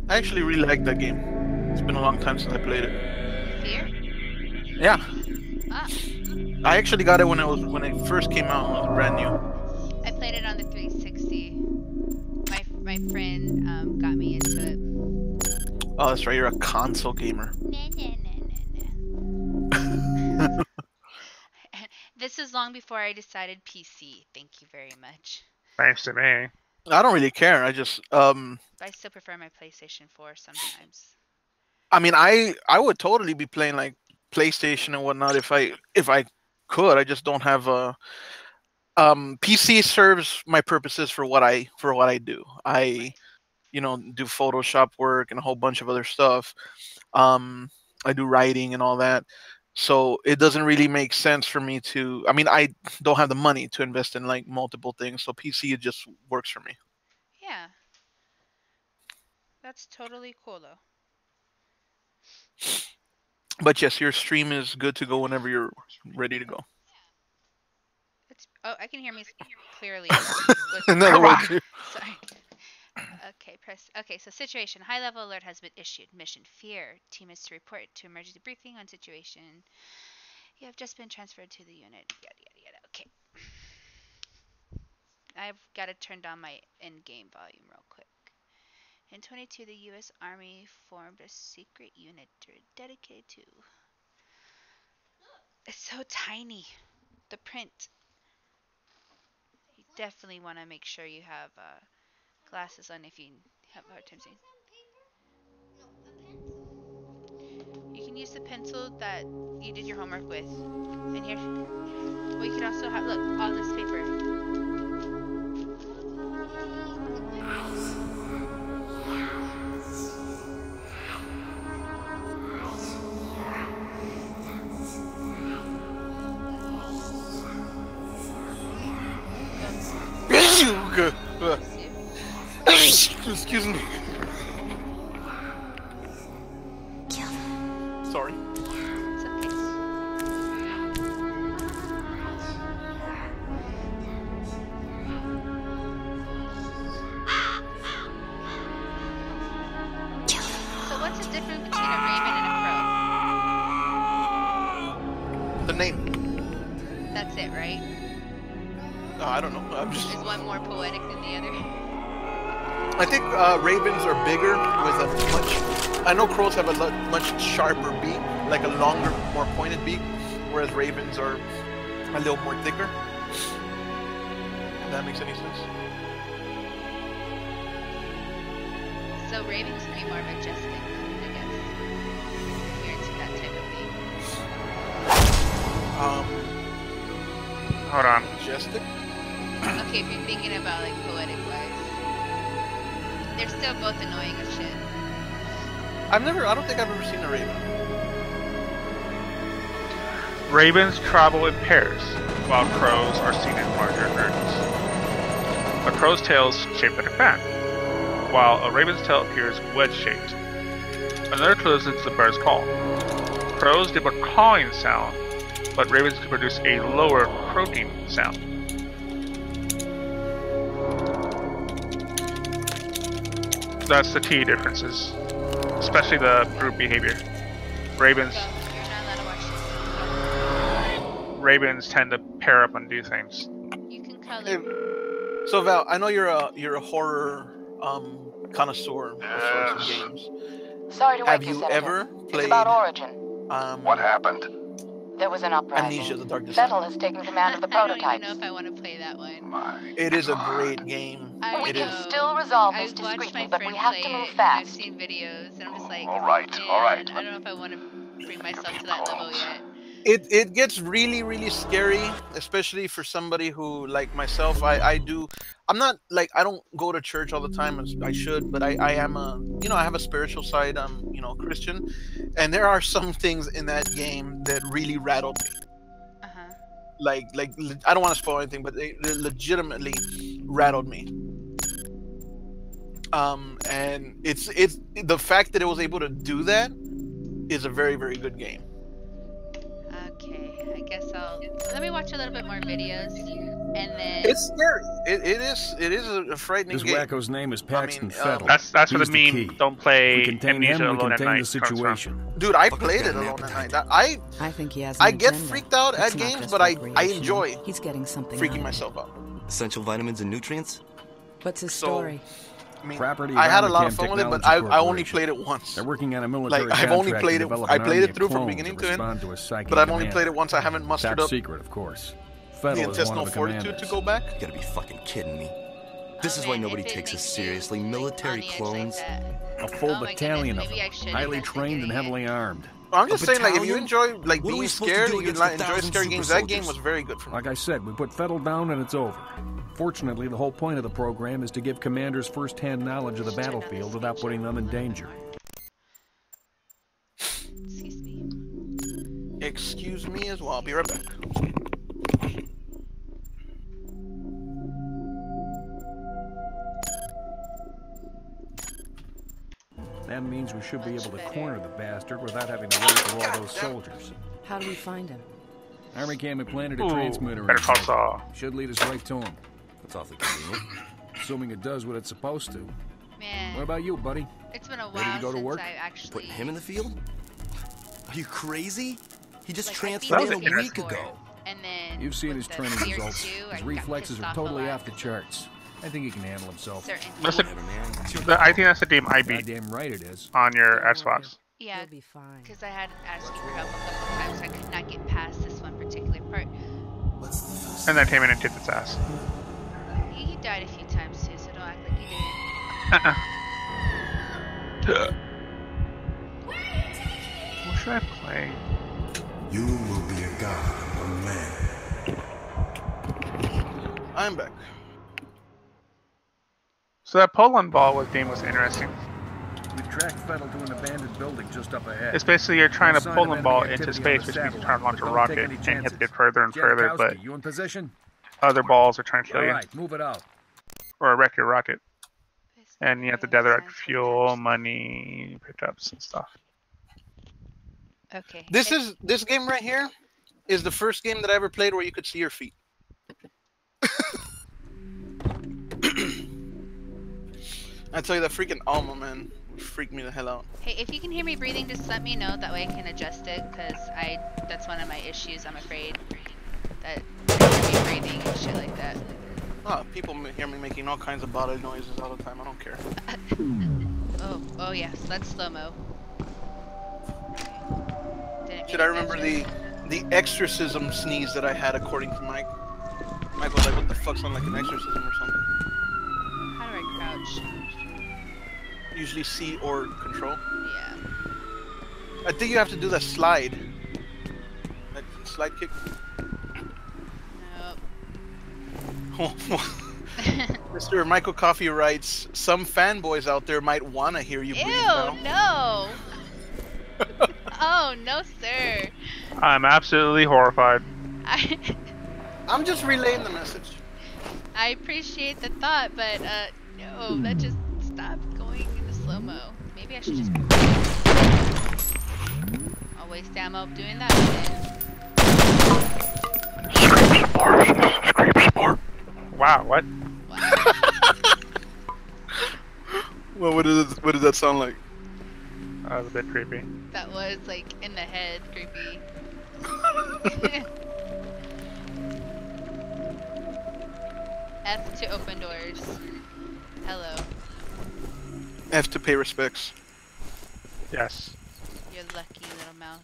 I actually really like that game. It's been a long time since I played it. Fear? Yeah, Ah, I actually got it when it first came out. It was brand new. I played it on the 360. My friend got me into it. Oh, that's right. You're a console gamer. Nah, nah, nah, nah, nah. This is long before I decided PC. Thank you very much. Thanks to me. I don't really care. I just But I still prefer my PlayStation 4 sometimes. I mean, I would totally be playing like PlayStation and whatnot if I could. I just don't have a PC serves my purposes for what I do. I Right. do Photoshop work and a whole bunch of other stuff. Um, I do writing and all that. So it doesn't really make sense for me to. I mean, I don't have the money to invest in like multiple things. So PC it just works for me. Yeah, that's totally cool though. But yes, your stream is good to go whenever you're ready to go. Oh, I can hear me clearly. In other Come words, on. Sorry. Okay, press. Okay, so situation. High level alert has been issued. Mission Fear. Team is to report to emergency briefing on situation. You have just been transferred to the unit. Yada yada yada. Okay. I've got to turn down my in-game volume real quick. In 22, the U.S. Army formed a secret unit dedicated to. It's so tiny. The print. You definitely want to make sure you have glasses on if you have a hard time seeing. You can use the pencil that you did your homework with. And here, well, you could also have, look, all this paper. excuse me. Sorry. It's okay. So what's the difference between a raven and a The name. crow? That's it, right? I don't know. I'm just. Is one more poetic than the other? I think ravens are bigger with a much. I know crows have a much sharper beak, like a longer, more pointed beak, whereas ravens are a little more thicker. If that makes any sense. So ravens would be more majestic, I guess. If you're into that type of thing. Hold on. Majestic. Okay, if you're thinking about like poetic wise. They're still both annoying as shit. I don't think I've ever seen a raven. Ravens travel in pairs, while crows are seen in larger herds. A crow's tail is shaped like a fan, while a raven's tail appears wedge-shaped. Another clue is the bird's call. Crows give a cawing sound, but ravens can produce a lower croaking sound. That's the key differences, especially the group behavior. Ravens So, you're not allowed to watch this. Ravens tend to pair up and do things. You can color. Hey, so Val, I know you're a horror connoisseur of sorts of games. Sorry to Have wake you, you Senator. ever It's played about Origin. What happened? There was an uprising. Amnesia: The Dark Descent? Fettel has taken command of the I don't even prototypes. know if I want to play that one. My It is a God. great game. We It can is. still resolve I this watched discreetly, my but friend we have play to move it, and I've fast. seen videos, and I'm just like, All right, all right. man, I don't know if I want to bring myself to that level close. yet. It gets really, really scary, especially for somebody who, like myself, I'm not like, I don't go to church all the time as I should, but I am I have a spiritual side. I'm Christian, and there are some things in that game that really rattled me. Uh-huh. Like I don't want to spoil anything, but they legitimately rattled me. And it's the fact that it was able to do that is a very, very good game. Okay, I guess let me watch a little bit more videos. And then It's scary. It is a frightening This game. wacko's name is Paxton Fettel. That's where He's the the meme key. "Don't If we play contain Amnesia him, we Alone at contain Night" the comes from. situation. Dude, I Fucker's played got it an alone at night. appetite. I think he has I an get agenda. freaked out It's at not games, just but I recreational. enjoy He's getting something freaking out of myself it. out. Essential vitamins and nutrients? What's his So, story? I mean, Property of I had a lot of Amicam fun with it, but Technology I only Corporation. played it once. They're working on a military Like, I've only contract played to it. develop I an played army it of through from clones beginning that to end, respond to a psychic but I've only command. played it once. I haven't mustered Top up secret, of course. the Fettel is one intestinal of the fortitude commanders. to go back. You gotta be fucking kidding me. This Oh, is why man, nobody if it takes us makes you, seriously. like, Military on the edge clones. like that. A full Oh my battalion goodness, of maybe I them, should highly invest in trained and getting it. heavily armed. I'm just A saying, like, if you battalion? enjoy like What are we being supposed to scared do and you against the enjoy 1,000 scary super games, that game soldiers? was very good for me. Like I said, we put Fettel down and it's over. Fortunately, the whole point of the program is to give commanders first-hand knowledge of the battlefield without putting them in danger. Excuse me. Excuse me as well. I'll be right back. That means we should be Much able to better. corner the bastard without having to wait for all those soldiers. How do we find him? Army Cam had planted a Ooh, transmitter in Better his Call head. Saul. Should lead us right to him, That's awfully convenient. assuming it does what it's supposed to. Man, What about you, buddy? it's been a Ready to while go to since work? I actually Put him in the field? Are you crazy? He just like, I transferred beat in this a week before, ago. And then You've seen with his the training Fear results. 2, I His got reflexes pissed are off totally a lot. off the charts. I think he can handle himself. Certain That's the, Whatever, man. It's your I think that's the game I beat Goddamn right it is. on your Don't worry. Xbox. Yeah, He'll be fine. because I had asked you for help a couple times. I could not get past this one particular part. And then came in and kicked its ass. He died a few times too, so don't act like you didn't. What should I play? You will be a god among men. I'm back. So that Poland ball game was interesting. We tracked Fettel to an abandoned building just up ahead. It's basically you're trying No to sign pull of the enemy ball activity into on space, the which means you're satellite, trying to launch a but don't rocket, take any and you have to chances. get further and further, but Jankowski, you in position? other balls are trying to kill All you, right, move it out. or wreck your rocket. And you have to gather like fuel, money, pickups, and stuff. Okay. This game right here is the first game that I ever played where you could see your feet. I tell you, that freaking Alma, man, freaked me the hell out. Hey, if you can hear me breathing, just let me know. That way I can adjust it, because that's one of my issues. I'm afraid that I hear me breathing and shit like that. Oh, people hear me making all kinds of bodily noises all the time. I don't care. Oh yes, that's slow-mo. Didn't Should pay I remember attention. the exorcism sneeze that I had according to Mike? Mike was like, what the fuck, sound like an exorcism or something? How do I crouch? Usually C or control. Yeah. I think you have to do that slide. That slide kick. Nope. Mr. Michael Coffey writes, some fanboys out there might want to hear you breathe now. Ew, no. Oh, no, sir. I'm absolutely horrified. I'm just relaying the message. I appreciate the thought, but no, that just stopped going into slow-mo. Maybe I should just. I'll waste ammo doing that then. Scream support. Wow, what? Wow. Well, what did that sound like? That was a bit creepy. That was like in the head creepy. F to open doors. Hello. F to pay respects. Yes. You lucky little mouse.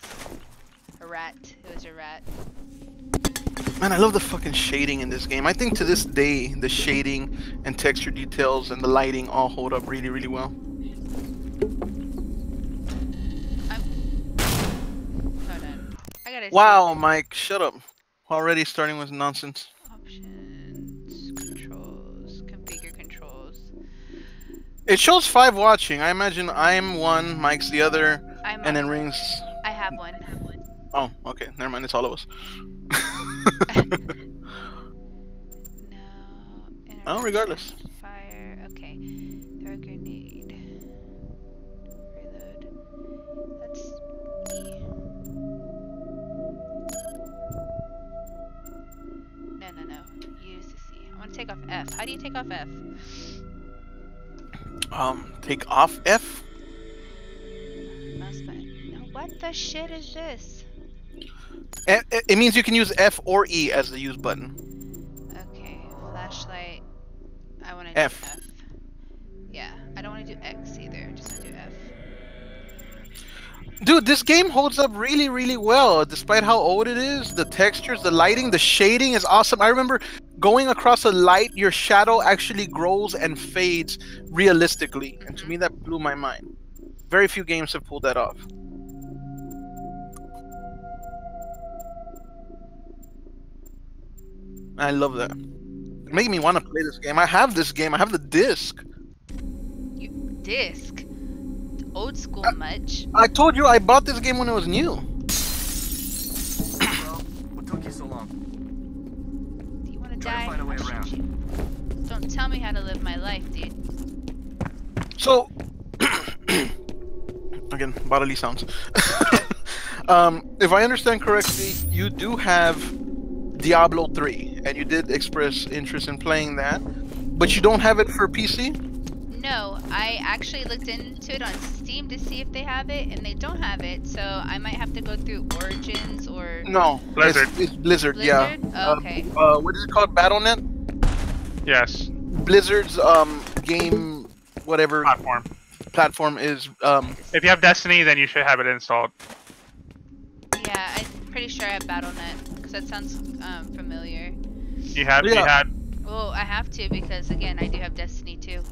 A rat. It was a rat. Man, I love the fucking shading in this game. I think to this day, the shading and texture details and the lighting all hold up really, really well. Hold on. I gotta Wow, Mike, shut up. Already starting with nonsense. Options, controls, configure controls. It shows 5 watching. I imagine I'm one, Mike's the other, and then Rings. I have one. Oh, okay. Never mind. It's all of us. No. Oh, regardless. Fire. Okay. Throw a grenade. Reload. That's E. No. Use I want to take off F. How do you take off F? Take off F. Mouse button. No, what the shit is this? It means you can use F or E as the use button. Okay, flashlight. I want to do F. F. Yeah, I don't want to do X either. I just want to do F. Dude, this game holds up really, really well, despite how old it is. The textures, the lighting, the shading is awesome. I remember going across a light, your shadow actually grows and fades realistically. And to me, that blew my mind. Very few games have pulled that off. I love that. It made me want to play this game. I have this game. I have the disc. You disc? Old school much? I told you I bought this game when it was new. Well, what took you so long? Do you want to Try die? to find a way I'll shoot around. you. Don't tell me how to live my life, dude. So, again, bodily sounds. If I understand correctly, you do have Diablo 3, and you did express interest in playing that, but you don't have it for PC? No, I actually looked into it on Steam to see if they have it, and they don't have it, so I might have to go through Origins or... No, Blizzard. It's Blizzard, yeah. Blizzard? Oh, okay. What is it called? Battle.net? Yes. Blizzard's game, whatever platform is. If you have Destiny, then you should have it installed. Yeah, I'm pretty sure I have Battle.net, because that sounds familiar. You had. Well, I have to, because again, I do have Destiny too.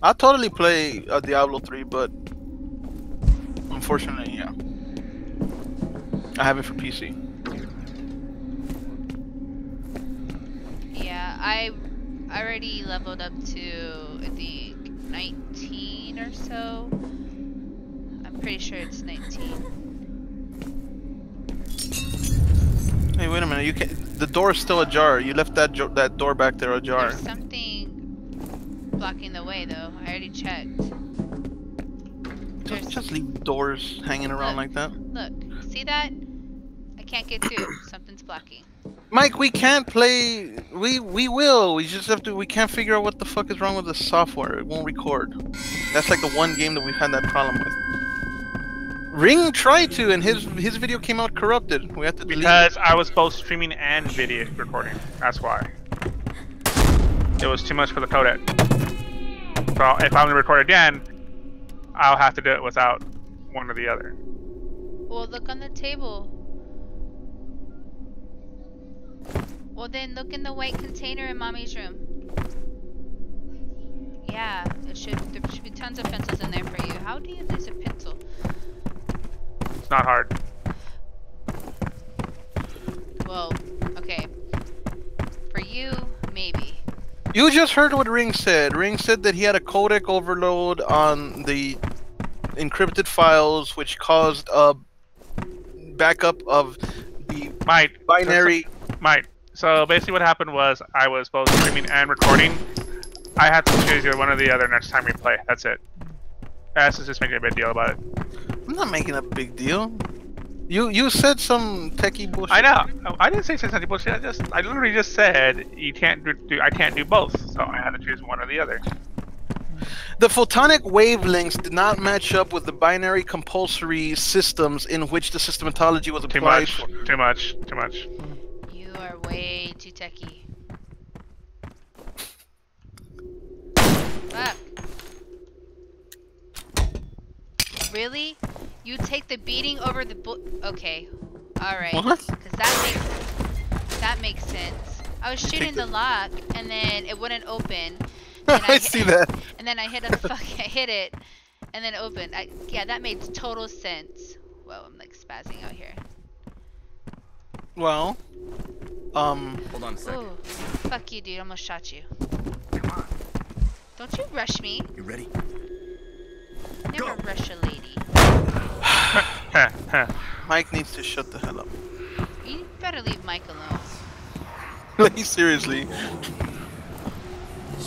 I'll totally play Diablo 3, but unfortunately, yeah. I have it for PC. Yeah, I already leveled up to, I think, 19 or so. I'm pretty sure it's 19. Hey, wait a minute! You can. The door is still ajar. You left that that door back there ajar. There's something blocking the way, though. I already checked. Just leave doors hanging around like that. Look, see that? I can't get through. Something's blocking. Mike, we can't play. We will. We just have to. We can't figure out what the fuck is wrong with the software. It won't record. That's like the one game that we've had that problem with. Ring tried to, and his video came out corrupted. We had to delete Because I was both streaming and video recording. That's why. It was too much for the codec. So if I'm gonna record again, I'll have to do it without one or the other. Well, look on the table. Well, then look in the white container in Mommy's room. Yeah, there should be tons of pencils in there for you. How do you lose a pencil? It's not hard. Well, okay. For you, maybe. You just heard what Ring said. Ring said that he had a codec overload on the encrypted files, which caused a backup of the binary. So basically what happened was I was both streaming and recording. I had to choose either one or the other next time we play. That's it. That's just making a big deal about it. I'm not making a big deal. You said some techie bullshit. I know. I didn't say techie bullshit. I literally just said you can't do. I can't do both. So I had to choose one or the other. The photonic wavelengths did not match up with the binary compulsory systems in which the systematology was applied. Too much. You are way too techie. Fuck. Really? You take the beating over the okay. Alright. What? Because that makes sense. I was shooting the lock and then it wouldn't open. I see that. And then I hit I hit it and then it opened. Yeah, that made total sense. Whoa, I'm like spazzing out here. Well, Hold on a second. Ooh, fuck you, dude. Almost shot you. Come on. Don't you rush me. You ready? Never rush a lady. Mike needs to shut the hell up. You better leave Mike alone. Like, seriously.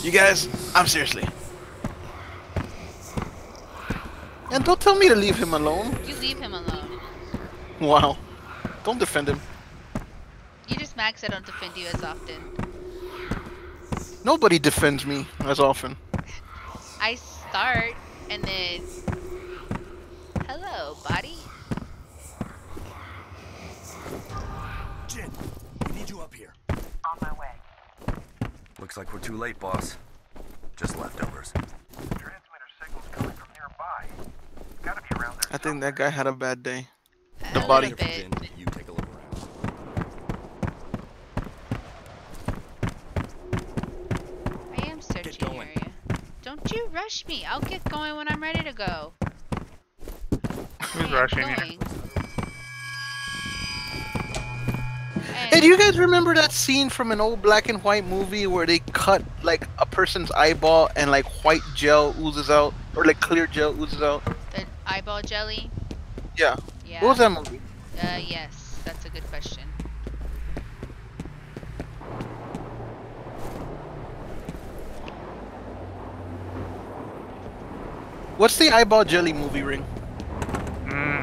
You guys, I'm seriously. And don't tell me to leave him alone. You leave him alone. Wow. Don't defend him. You just mad 'cause I don't defend you as often. Nobody defends me as often. I start and then, hello, body. Jin, we need you up here. On my way. Looks like we're too late, boss. Just leftovers. Transmitter signals coming from nearby. Gotta be around there. I think that guy had a bad day. A The body. little bit. Jin, you take a look around. I am searching the going. area. Don't you rush me. I'll get going when I'm ready to go. Who's I am rushing you? going. Hey, do you guys remember that scene from an old black and white movie where they cut like a person's eyeball and like white gel oozes out, or like clear gel oozes out? The eyeball jelly? Yeah. Yeah. What was that movie? Yes. That's a good question. What's the eyeball jelly movie, Ring?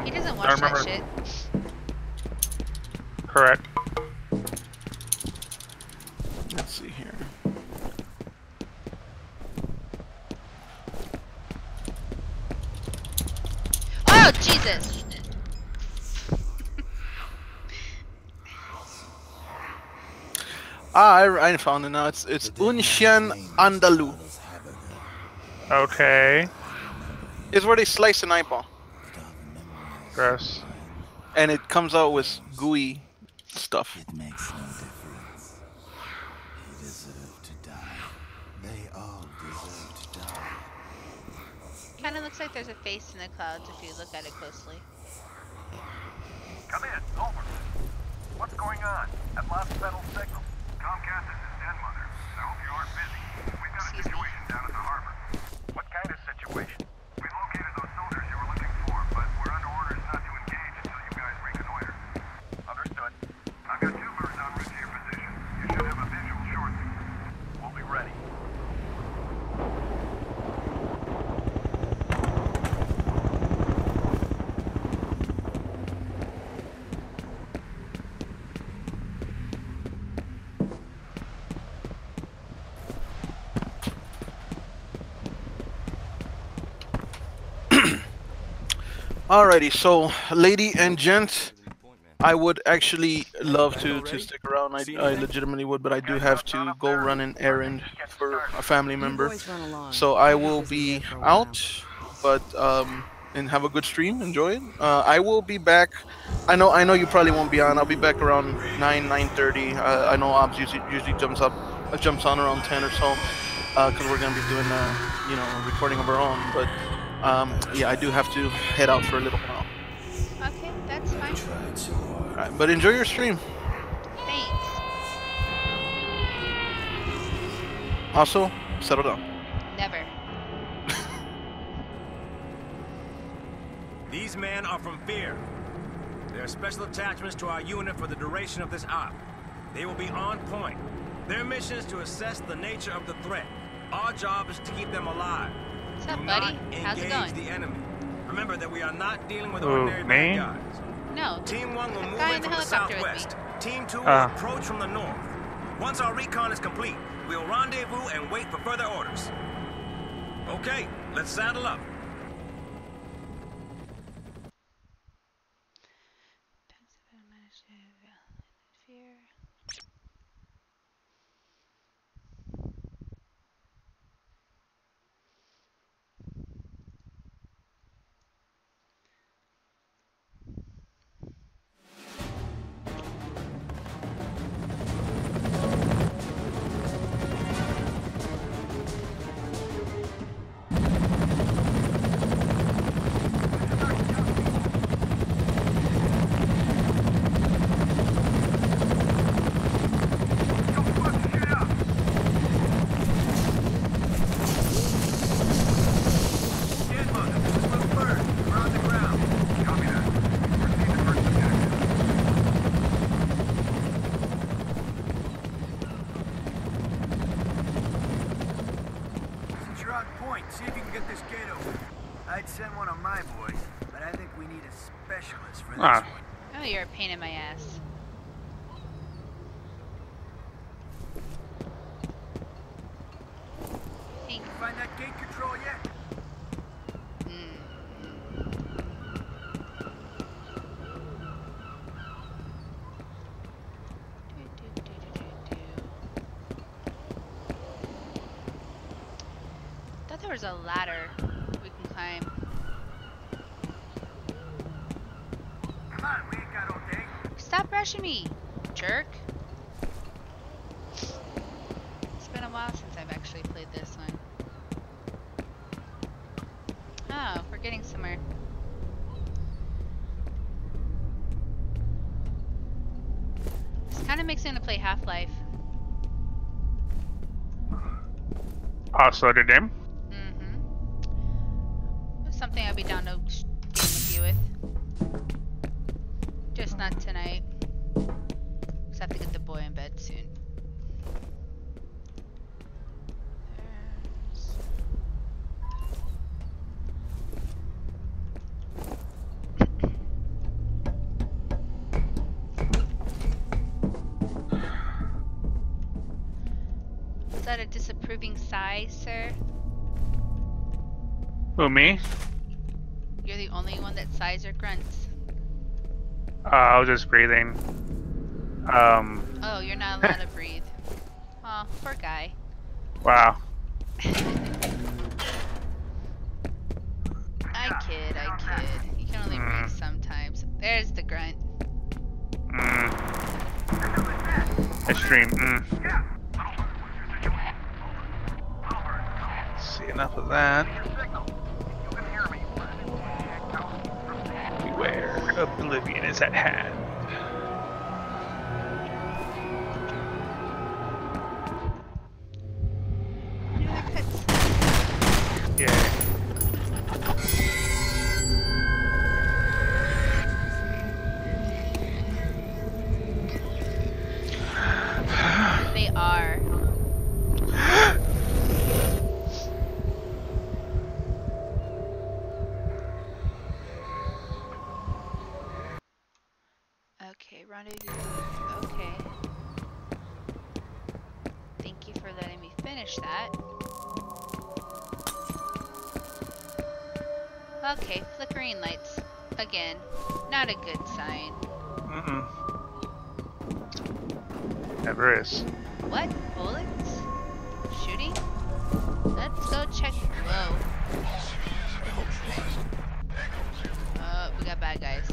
He doesn't I watch that remember. shit. Correct. Let's see here. Oh, Jesus! I found it now. It's Unshan Andalu. Okay. It's where they slice an eyeball Gross. and it comes out with gooey stuff. It makes no difference. He deserved to die. They all deserve to die. Kind of looks like there's a face in the clouds if you look at it closely. Come in. Over. What's going on? I've lost Federal signal. Comcast, this is Den Mother. I hope you aren't busy. We've got a Excuse me. situation down at the harbor. What kind of situation? We located those soldiers you were looking for, but we're under orders not to engage until you guys reconnoiter. Understood. I've got two birds en route to your position. You should have a visual shortly. We'll be ready. Alrighty, so lady and gent, I would actually love to stick around. I legitimately would, but I do have to go run an errand for a family member. boys run along. So I will Busy be here for a while. out, but and have a good stream. Enjoy it. I will be back. I know you probably won't be on. I'll be back around 9:30. I know Obs usually jumps on around 10 or so, because we're gonna be doing recording of our own. But yeah, I do have to head out for a little while. Okay, that's fine. Tried so hard. All right, but enjoy your stream. Thanks. Also, settle down. Never. These men are from F.E.A.R. They are special attachments to our unit for the duration of this op. They will be on point. Their mission is to assess the nature of the threat. Our job is to keep them alive. What's up, Do buddy? not How's it engage going? the enemy. Remember that we are not dealing with Who, ordinary me? bad guys. No. Team 1 will That move guy in in the from the helicopter with me. southwest. Team 2 will Ah. approach from the north. Once our recon is complete, we'll rendezvous and wait for further orders. Okay, let's saddle up. Fear. Den Mother, this is Little Bird. We're on the ground. Copy that. Proceed to first objective. Since you're on point, see if you can get this gate open. I'd send one of my boys, but I think we need a specialist for this Ah. one. Oh, you're a pain in my ass. find that gate control yet? Thought there was a ladder we can climb. Come on, we ain't got all day. Stop rushing me, jerk. It's been a while since I've actually played this one. Oh, we're getting somewhere. This kind of makes me want to play Half-Life. Also the game. Something I'd be down to game with you with. Just not tonight. Just have to get the boy in bed soon. Is that a disapproving sigh, sir? Who, me? You're the only one that sighs or grunts. I was just breathing. Oh, you're not allowed to breathe. Oh, poor guy. Wow. I kid. You can only breathe sometimes. There's the grunt. Extreme. See, enough of that. Beware, oblivion is at hand. Yeah. They are. Okay, rendezvous. Okay. Thank you for letting me finish that. Okay, flickering lights. Again, not a good sign. Never is. What? Bullets? Shooting? Let's go check. Whoa. We got bad guys.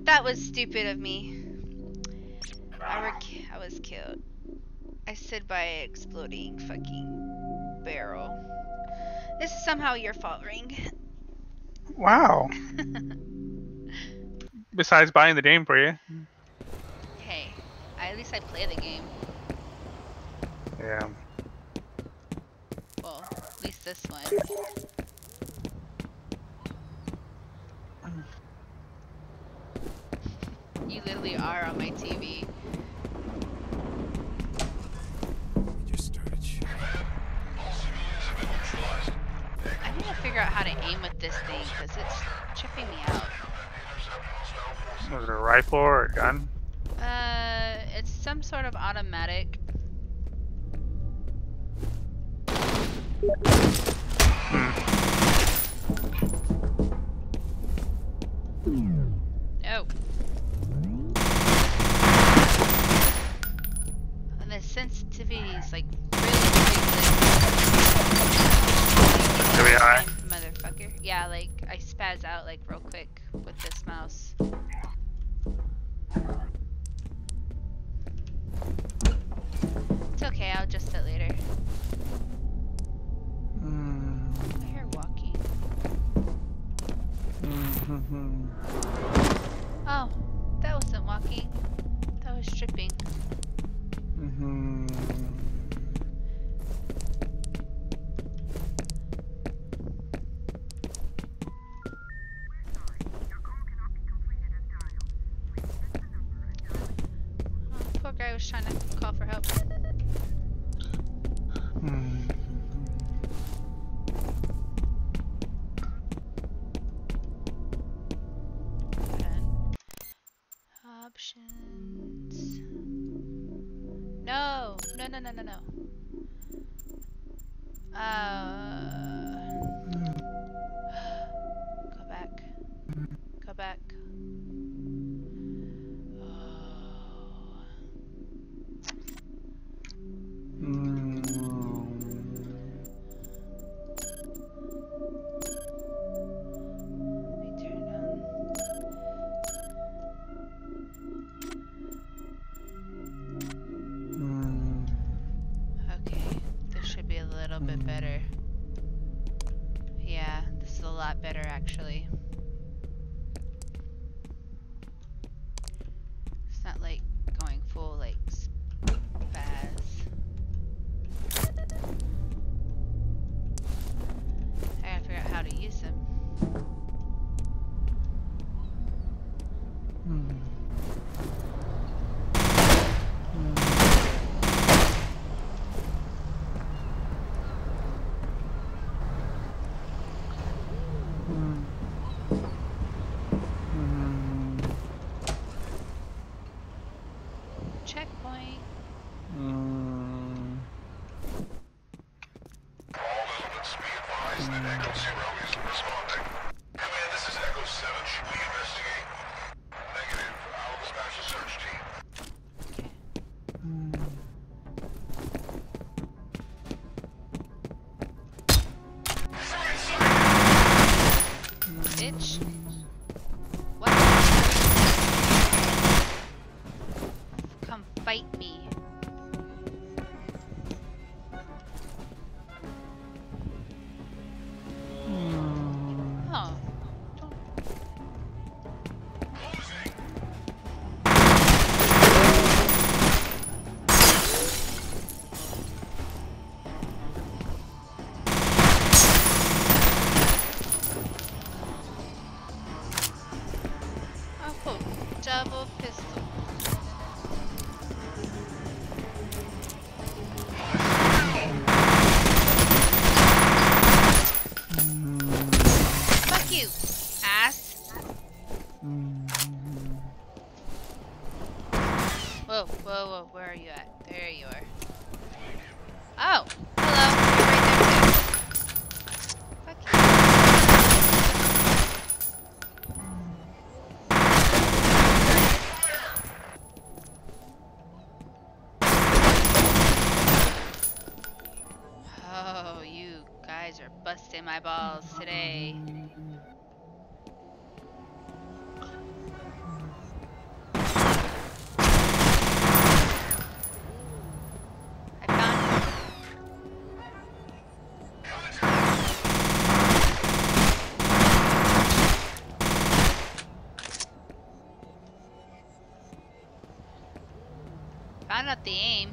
That was stupid of me. I was killed. I stood by an exploding fucking barrel. This is somehow your fault, Ring. Wow. Besides buying the game for you. Hey, at least I play the game. Yeah. Well, at least this one. You literally are on my TV. It just started shooting. I need to figure out how to aim with this thing because it's tripping me out. Was it a rifle or a gun? It's some sort of automatic. Oh. And the sensitivity is like really good. There we are. Motherfucker. Yeah, like I spaz out like real quick with this mouse. It's okay, I'll adjust it later. I hear walking. Oh, that wasn't walking. That was tripping. just trying to call for help. Options. No. No, no, no, no, no. Go back. Go back. Oh. Let me turn on. Okay, this should be a little bit better. Yeah, this is a lot better actually. It's not like going full like spaz. I gotta figure out how to use them. Checkpoint. All elements be advised that Echo Zero is responding. Command, this is Echo 7. Should we investigate? Negative. I'll dispatch a search team. Bitch. What? Come fight me. Oh. Oh, cool. Double pistol. Fuck you, ass. Whoa, whoa, whoa, where are you at? There you are. Oh, hello. You're right there too. Fuck you. Oh, you guys are busting my balls today. I found out the aim.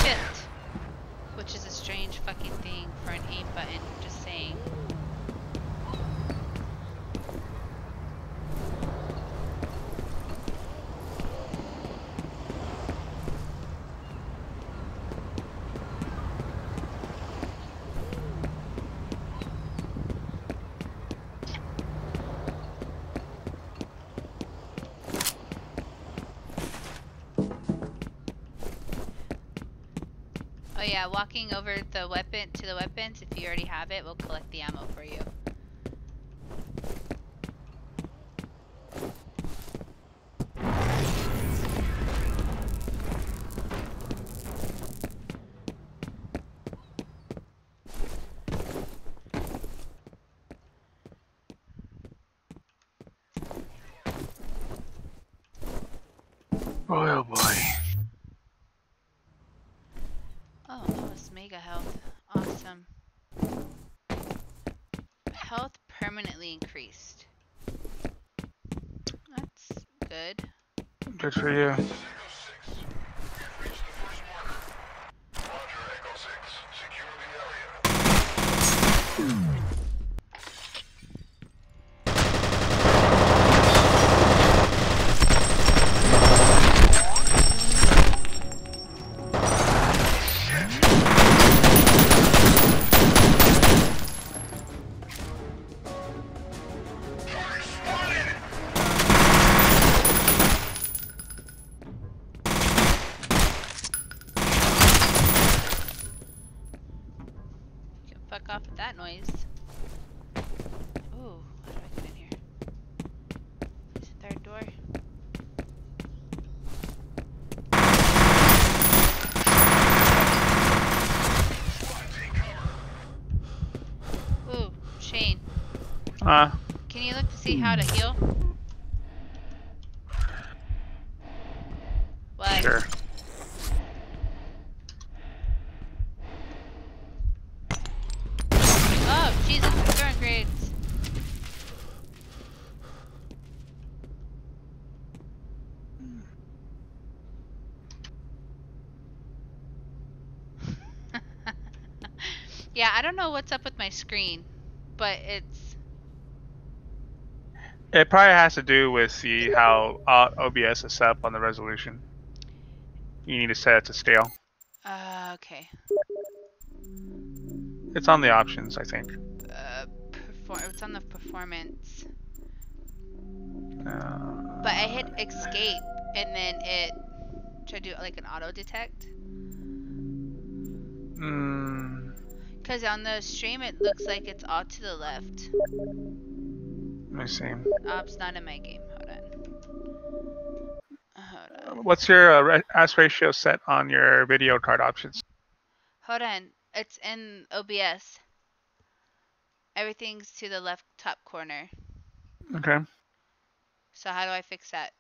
Shift, which is a strange fucking thing for an aim button, just saying. Oh yeah, walking over the weapon to the weapons, if you already have it, we'll collect the ammo for you. Oh boy. Oh, that was mega health. Awesome. Health permanently increased. That's good. Good for you. You can fuck off with that noise. Ooh, how do I get in here? There's a third door. Ooh, Shane. Can you look to see how to heal? What? Sure. Oh, Jesus, I'm throwing grades. Yeah, I don't know what's up with my screen, but it's... It probably has to do with the how OBS is set up on the resolution. You need to set it to scale. Okay. It's on the options, I think. It's on the performance. But I hit escape, and then it tried to do like an auto detect. Because on the stream, it looks like it's all to the left. Let me see. It's not in my game. Hold on. What's your aspect ratio set on your video card options? Hold on. It's in OBS. Everything's to the left top corner. Okay. So how do I fix that?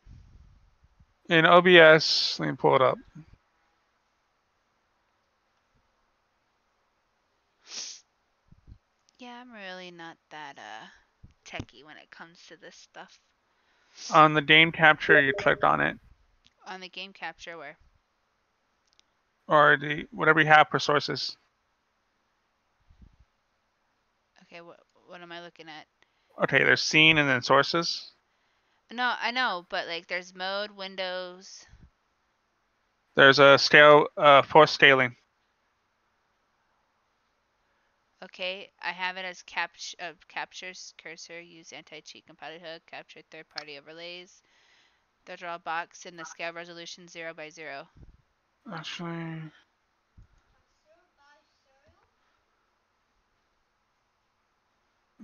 In OBS, let me pull it up. Yeah, I'm really not that techie when it comes to this stuff. On the game capture, you clicked on it. On the game capture, where? Or the whatever you have for sources. Okay, what am I looking at? Okay, there's scene and then sources. No, I know, but like there's mode, windows. There's a scale, force scaling. Okay, I have it as captures cursor, use anti-cheat compiler hook, capture third-party overlays. The draw box in the scale resolution 0x0. Actually,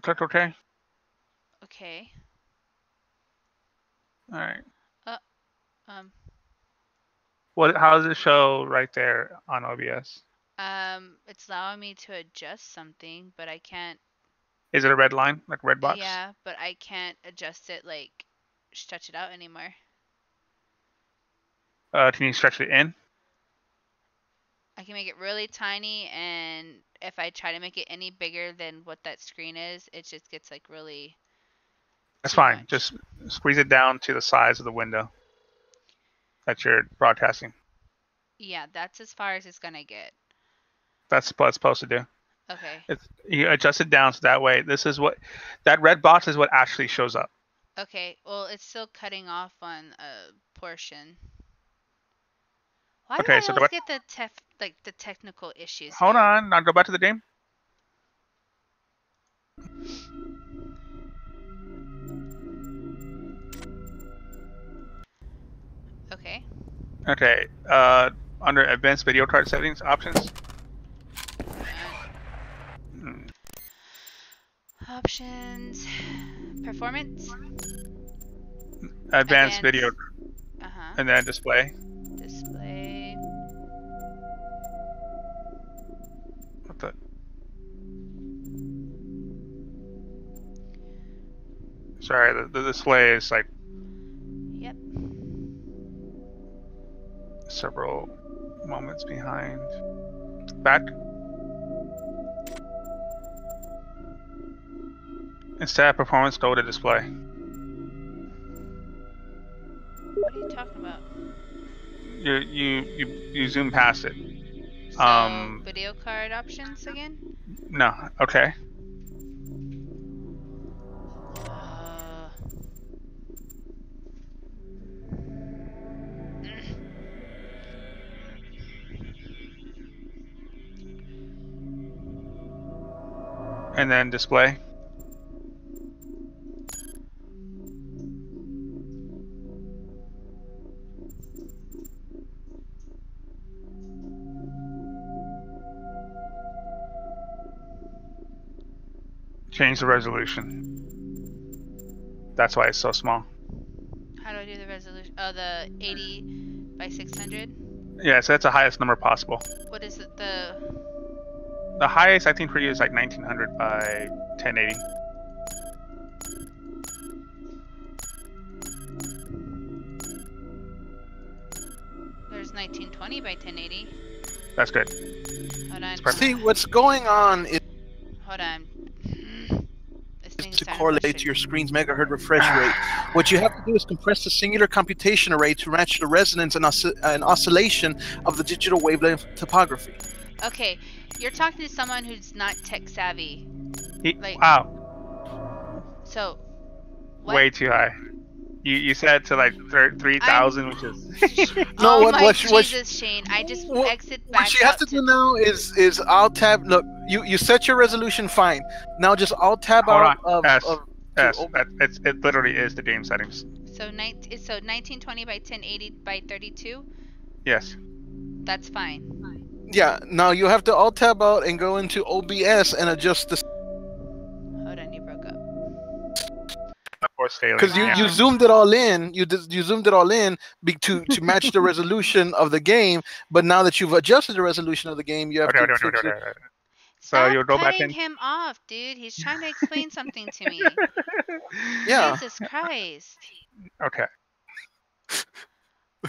click OK. Okay. All right. How does it show right there on OBS? It's allowing me to adjust something, but I can't. Is it a red line, like red box? Yeah, but I can't adjust it, like stretch it out anymore. Can you stretch it in? I can make it really tiny, and if I try to make it any bigger than what that screen is, it just gets like really. That's fine. Much. Just squeeze it down to the size of the window that you're broadcasting. Yeah, that's as far as it's gonna get. That's what it's supposed to do. Okay. You adjust it down so that way that red box is what actually shows up. Okay. Well, it's still cutting off on a portion. Why do I always get the technical issues Hold on. Now go back to the game. Okay. Okay. Under advanced video card settings options. Options. Performance. Advanced video. And then display. Display. What the? Sorry, the display is like. Yep. Several moments behind. Back. Instead of performance, go to display. What are you talking about? You zoom past it. So video card options again? No. Okay. And then display. Change the resolution. That's why it's so small. How do I do the resolution? Oh, the 80 by 600. Yeah, so that's the highest number possible. What is it? The highest I think for you is like 1900 by 1080. there's 1920 by 1080. That's good. Hold on. perfect. See, what's going on is Hold on. This thing's to starting correlate to frustrate your me. screen's megahertz refresh rate. What you have to do is compress the singular computation array to match the resonance and oscillation of the digital wavelength topography. Okay, you're talking to someone who's not tech savvy. Like, Wow, so what? way too high. You set it to like 3,000, which is. No, oh what- my what she- what Jesus, Shane! I just what- exit back What you have up to do now is alt tab. Look, you set your resolution fine. Now just alt tab Hold out on. of S. It literally is the game settings. So 1920 by 1080 by 32. Yes. That's fine. yeah. Now you have to alt tab out and go into OBS and adjust the Hold on, you broke up. Of course, failing. because you Yeah. zoomed it all in. You zoomed it all in to match the resolution of the game. But now that you've adjusted the resolution of the game, you have to fix it. So Stop you'll go back cutting in. him off, dude. He's trying to explain something to me. Yeah. Jesus Christ. Okay.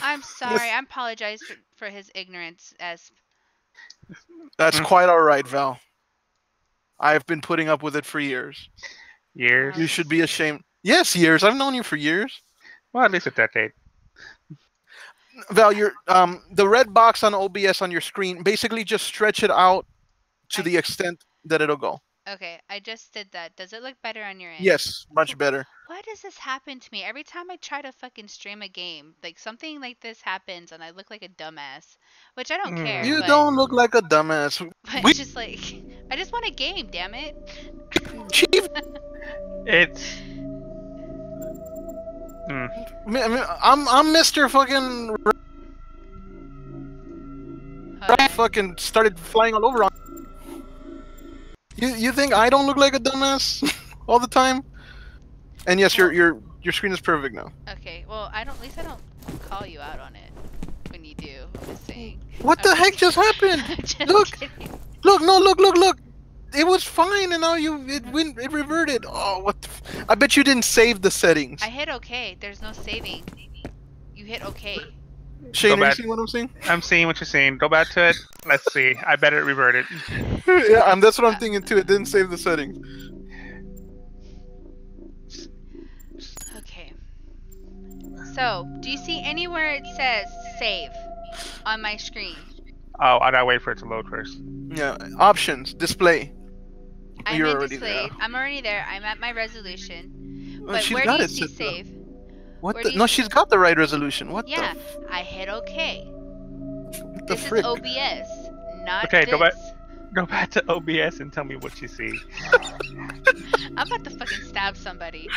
I'm sorry. I apologize for his ignorance as That's quite all right, Val. I've been putting up with it for years. Years. You should be ashamed. Yes, years. I've known you for years. Well, at least a decade. Val, you're the red box on OBS on your screen. Basically, just stretch it out to the extent that it'll go. Okay, I just did that. Does it look better on your end? Yes, much better. Why does this happen to me? Every time I try to fucking stream a game, like something like this happens and I look like a dumbass. Which I don't care. You but, don't look like a dumbass. But We it's just like I just want a game, damn it. Chief, It's. I'm Mr. Fucking fucking started flying all over on. You think I don't look like a dumbass all the time? And yes, your screen is perfect now. Okay, well at least I don't call you out on it when you do. I'm just saying. What the heck just happened? Look, look. It was fine, and now it reverted. Oh, what? I bet you didn't save the settings. I hit OK. There's no saving. You hit OK. Shane, Go are you back. seeing what I'm seeing? I'm seeing what you're saying. Go back to it. Let's see. I bet it reverted. Yeah, that's what I'm thinking too. It didn't save the settings. Okay. So, do you see anywhere it says save on my screen? Oh, I gotta wait for it to load first. Yeah, options, display. I'm You're in already display. there. I'm already there. I'm at my resolution. Oh, But she's where got do you it see set up. save? What Where the? do you No, see- she's got the right resolution. What Yeah, the? I hit OK. What the This frick? is OBS, not Okay, this. go back to OBS and tell me what you see. I'm about to fucking stab somebody.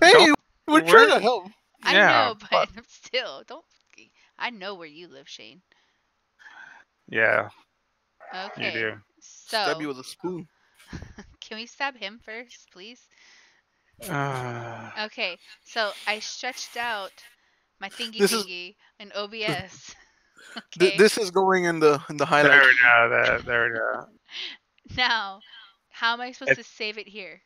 Hey, Don't- we're trying to help. I Yeah, know, but still, don't. I know where you live, Shane. Yeah, Okay. you do. Stab you So, with a spoon. can we stab him first, please? Uh, Okay, so I stretched out my thingy This is- thingy in OBS. Okay. This is going in the there highlight. we go. There we go. Now, how am I supposed to save it here?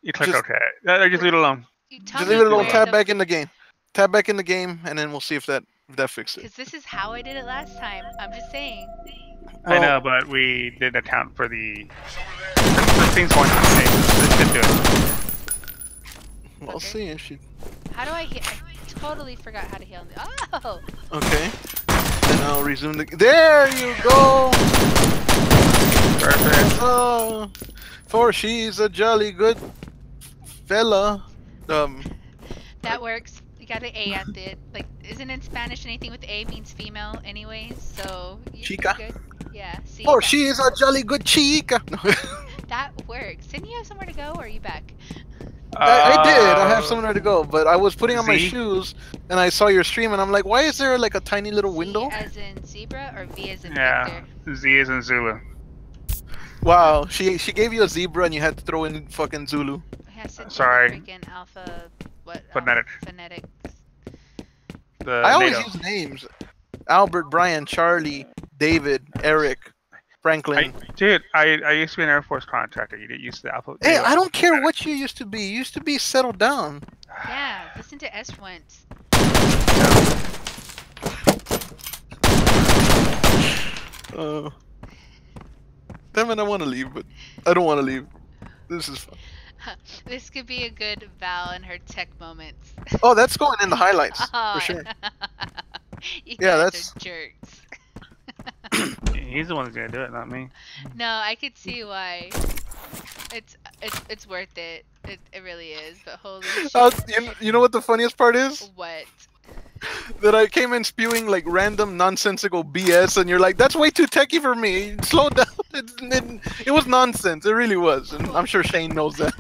You click Just- OK. Just leave it alone. You tell Just me leave it alone. where Tab the- back in the game. Tab back in the game, and then we'll see if that fixes it. Because this is how I did it last time. I'm just saying. I know, but we didn't account for the things going on. Hey, this should do it. We'll see if she. How do I heal? I totally forgot how to heal. Oh! Okay. Then I'll resume the. There you go. Perfect. Oh, for she's a jolly good fella. That works. You got an A at it. Like, isn't in Spanish anything with A means female anyways? So, you're Chica. good. Yeah, see. For she is a jolly good chica. That works. Didn't you have somewhere to go, or are you back? I did. I have Uh, somewhere to go, but I was putting on my Z. shoes, and I saw your stream, and I'm like, why is there like a tiny little Z window? as in zebra or V as in Yeah, Victor? Z is in Zulu. Huh. Wow, she gave you a zebra, and you had to throw in fucking Zulu. It has to do the Sorry, freaking alpha. What? phonetic. Phonetics. The I always NATO. use names: Albert, Brian, Charlie, David, Eric, Franklin. I used to be an Air Force contractor. You didn't use the alpha. Hey, NATO I don't care alphabetic. what you used to be. You used to be settled down. Yeah, listen to S once. Uh, Damn it, I want to leave, but I don't want to leave. This is fun. This could be a good Val and her tech moments. Oh, that's going in the highlights Oh, for sure. you Yeah, guys that's. are jerks. He's the one who's gonna do it, not me. No, I could see why. It's worth it. It really is. But holy shit. You know what the funniest part is? What? That I came in spewing like random nonsensical BS, and you're like, "That's way too techie for me. Slow down." It was nonsense. It really was, and I'm sure Shane knows that.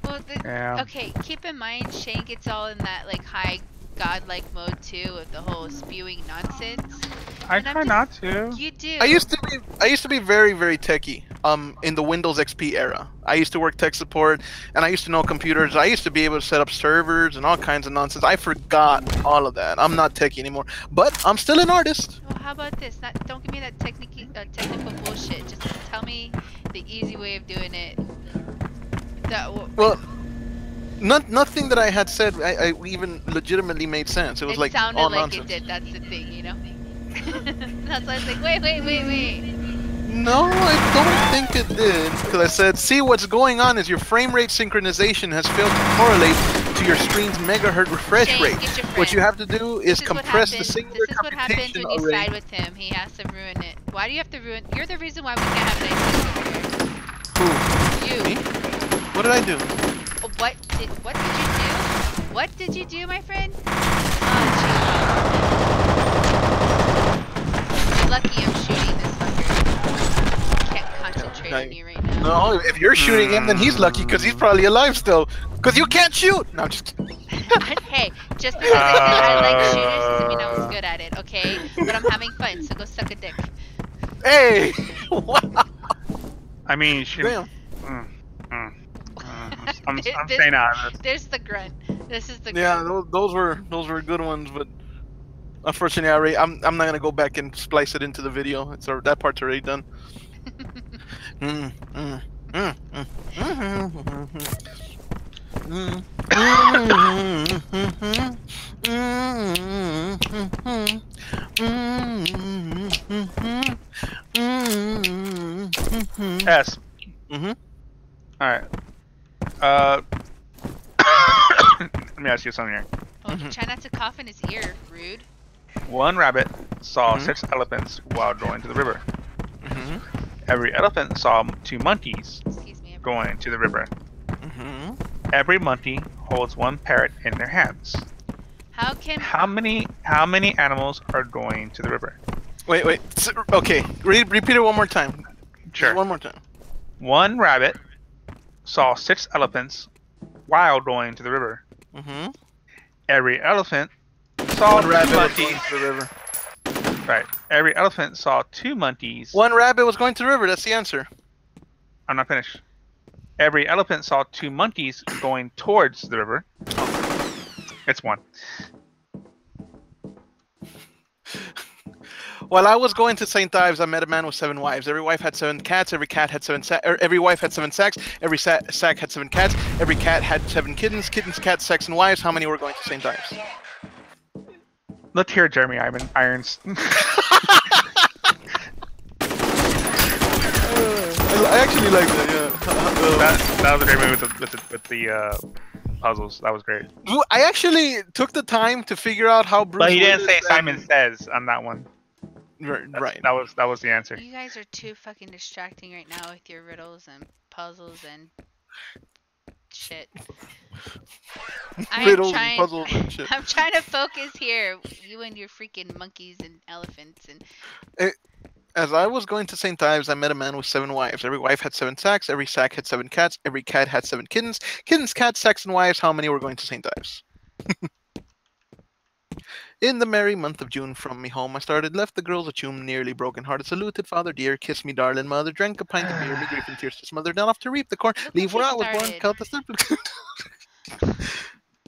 Well, Yeah. okay. Keep in mind, Shane gets all in that like high godlike mode too, with the whole spewing nonsense. I And I'm try just- not to. You do. I used to be very very techie. In the Windows XP era, I used to work tech support, and I used to know computers. I used to be able to set up servers and all kinds of nonsense. I forgot all of that. I'm not techie anymore, but I'm still an artist. Well, how about this? Don't give me that technical bullshit. Just tell me the easy way of doing it. Well, nothing that I had said I even legitimately made sense. It was like sounded all like nonsense. it did. That's the thing, you know. That's why I was like, wait. No, I don't think it did. Because I said, see, what's going on is your frame rate synchronization has failed to correlate to your stream's megahertz refresh Shane, rate. get your What you friend. have to do is This what compress the happens- singular This is what happens computation when you array. side with him. He has to ruin it. Why do you have to ruin? You're the reason why we can't have nice things Who? here. You. Me? What did I do? What did you do? What did you do, my friend? Oh, you're lucky I'm shooting this fucker. Can't concentrate on you right now. No, if you're shooting him, then he's lucky because he's probably alive still. Because you can't shoot. No, I'm just kidding. Hey, just because I said I like shooters doesn't mean I was good at it, okay? But I'm having fun, so go suck a dick. Hey! Wow. I mean, she. Damn. I'm staying out of this. There's the grunt. This is the Yeah, grunt. those were good ones, but unfortunately, I'm not gonna go back and splice it into the video. That part's already done. S. Mm-hmm. All right. Let me ask you something here. Oh, try not to cough in his ear, rude. One rabbit saw 6 elephants while going to the river. Every elephant saw 2 monkeys Excuse me. going to the river. Every monkey holds 1 parrot in their hands. How many animals are going to the river? Wait. Okay, repeat it one more time. Sure. Just one more time. One rabbit saw 6 elephants while going to the river. Every elephant saw One 2 rabbit was monkeys. going to the river. Right. Every elephant saw 2 monkeys. One rabbit was going to the river. That's the answer. I'm not finished. Every elephant saw 2 monkeys going towards the river. It's 1. While I was going to St. Ives, I met a man with 7 wives. Every wife had 7 cats. Every cat had 7 every wife had 7 sacks. Every sack had 7 cats. Every cat had 7 kittens. Kittens, cats, sacks, and wives. How many were going to St. Ives? Let's hear Jeremy Irons. I actually like that. Yeah. that was a great movie with the puzzles. That was great. I actually took the time to figure out how Bruce. But he didn't Willis say Simon Says on that one. Right. That was the answer. You guys are too fucking distracting right now with your riddles and puzzles and shit. Riddles and puzzles and shit. I'm trying to focus here. You and your freaking monkeys and elephants and. As I was going to St. Ives, I met a man with 7 wives. Every wife had 7 sacks. Every sack had 7 cats. Every cat had 7 kittens. Kittens, cats, sacks, and wives. How many were going to St. Ives? In the merry month of June, from me home I started, left the girls a tune, nearly broken-hearted, saluted father dear, kissed me darling mother, drank a pint of beer, me grief and tears to smother, down off to reap the corn, Look leave what you where I was born, started. count the step.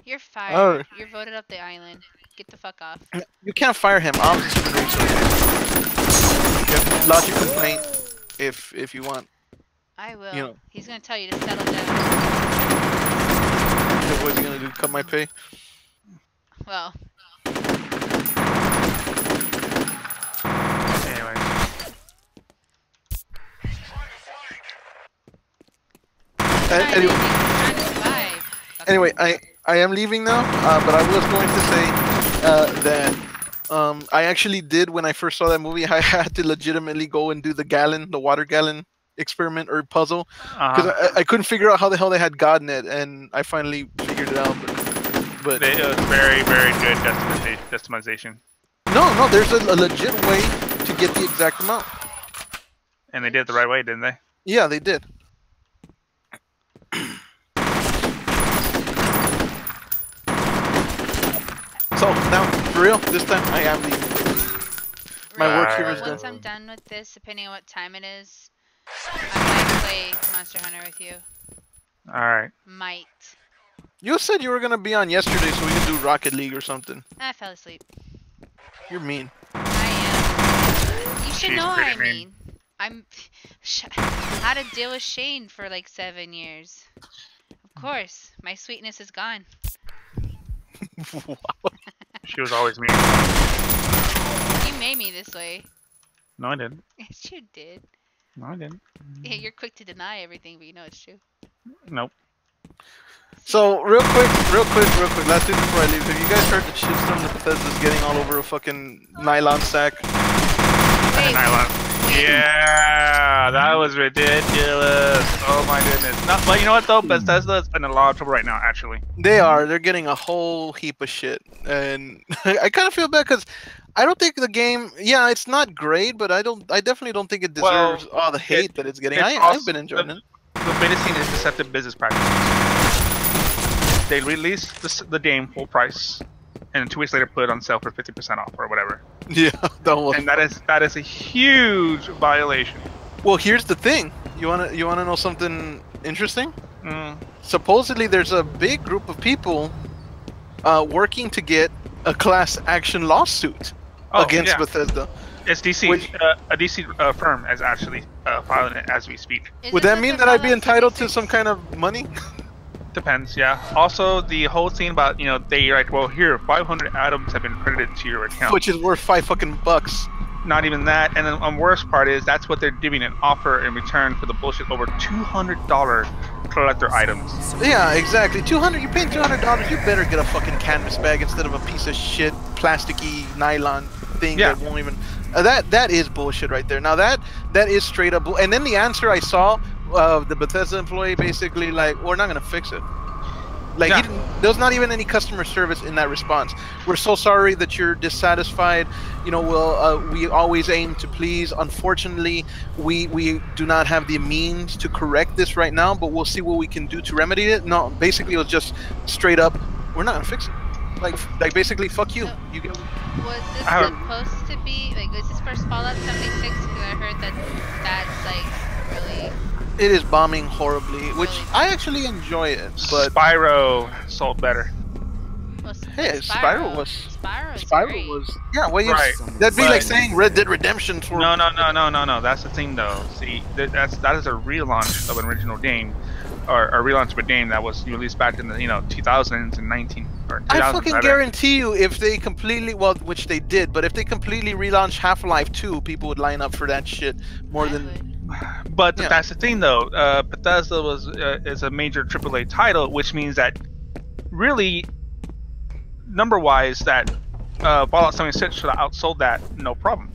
You're fired. Alright. You're voted off the island. Get the fuck off. You can't fire him. Ob's a human resources. You can lodge a complaint if you want. I will. You know. He's gonna tell you to settle down. What's he gonna do? Cut my pay? Well, Anyway. Anyway, trying to survive. anyway, I am leaving now, but I was going to say that I actually did when I first saw that movie. I had to legitimately go and do the water gallon experiment or puzzle, because I couldn't figure out how the hell they had God in it, and I finally figured it out. But It was very, very good decimalization. no, there's a legit way to get the exact amount. And they did it the right way, didn't they? Yeah, they did. So now, for real, this time I am leaving. My work here is done. Once I'm done with this, depending on what time it is, I might play Monster Hunter with you. Alright. Might. You said you were gonna be on yesterday, so we could do Rocket League or something. I fell asleep. You're mean. I am. You should She's know pretty I mean. I'm. How to deal with Shane for like 7 years. Of course, my sweetness is gone. She was always mean. You made me this way. No, I didn't. Yes, you did. No, I didn't. Yeah, you're quick to deny everything, but you know it's true. Nope. So real quick, last thing before I leave, have you guys heard the shitstorm that Bethesda's getting all over a fucking nylon sack? Wait, Nylon. Yeah, that was ridiculous. Oh my goodness. No, but you know what though? Bethesda's in a lot of trouble right now, actually. They're getting a whole heap of shit, and I kind of feel bad because I don't think the game, yeah, it's not great, but I definitely don't think it deserves all the hate that it's getting. I've been enjoying it. The biggest thing is deceptive business practices. They release the game full price, and 2 weeks later put it on sale for 50% off or whatever. Yeah, and that is a huge violation. Well, here's the thing. You wanna know something interesting? Supposedly, there's a big group of people working to get a class action lawsuit against Bethesda. It's DC. A DC firm is actually filing it as we speak. Would that mean that I'd be entitled to some kind of money? Depends, yeah. Also, the whole thing about, they like, well, here, 500 items have been credited to your account. Which is worth $5 Not even that. And then the worst part is that's what they're giving an offer in return for the bullshit over $200 collector items. Yeah, exactly. You're paying $200. You better get a fucking canvas bag instead of a piece of shit, plasticky nylon thing that won't even. That is bullshit right there. Now that is straight up. And then the answer I saw. The Bethesda employee basically like, we're not gonna fix it. Like there's not even any customer service in that response. We're so sorry that you're dissatisfied. We always aim to please. Unfortunately, we do not have the means to correct this right now, but we'll see what we can do to remedy it. No, basically it was just straight up, we're not gonna fix it. Like basically, fuck you. So, was this supposed to be like? Was this first Fallout 76? Because I heard that's like really. It is bombing horribly, which I actually enjoy it, but Spyro sold better. Well, hey, Spyro was yeah. Well, right. That'd be like saying Red Dead Redemption for no. That's the thing, though. See, that is a relaunch of an original game, or a relaunch of a game that was released back in the 2000s and 19 or 2000s. I fucking guarantee you, if they completely which they did, but if they completely relaunched Half-Life 2, people would line up for that shit more than. But that's the thing, though. Bethesda is a major AAA title, which means that really, number-wise, that Fallout 76 should have outsold that, no problem.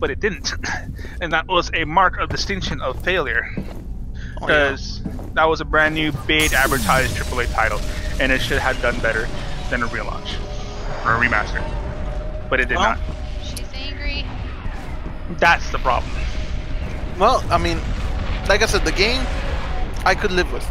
But it didn't, and that was a mark of distinction of failure, because that was a brand new, big, advertised AAA title, and it should have done better than a relaunch or a remaster. But it did not. She's angry. That's the problem. Well, I mean, like I said, the game I could live with.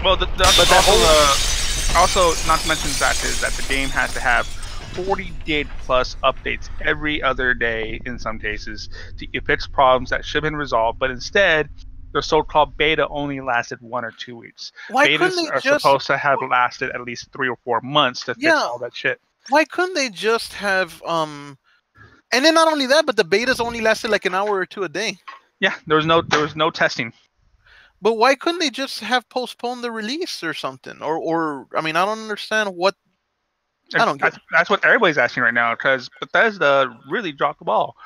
Well, But that also not to mention the fact is that the game has to have 40 day plus updates every other day in some cases to fix problems that should have been resolved, but instead the so-called beta only lasted 1 or 2 weeks. Why couldn't Betas they are just? supposed to have lasted at least 3 or 4 months to fix Yeah. all that shit. Why couldn't they just have And then not only that, but the betas only lasted like an hour or two a day. Yeah, there was no testing. But why couldn't they just have postponed the release or something? Or I mean, I don't understand what. I don't get. That's what everybody's asking right now because Bethesda really dropped the ball.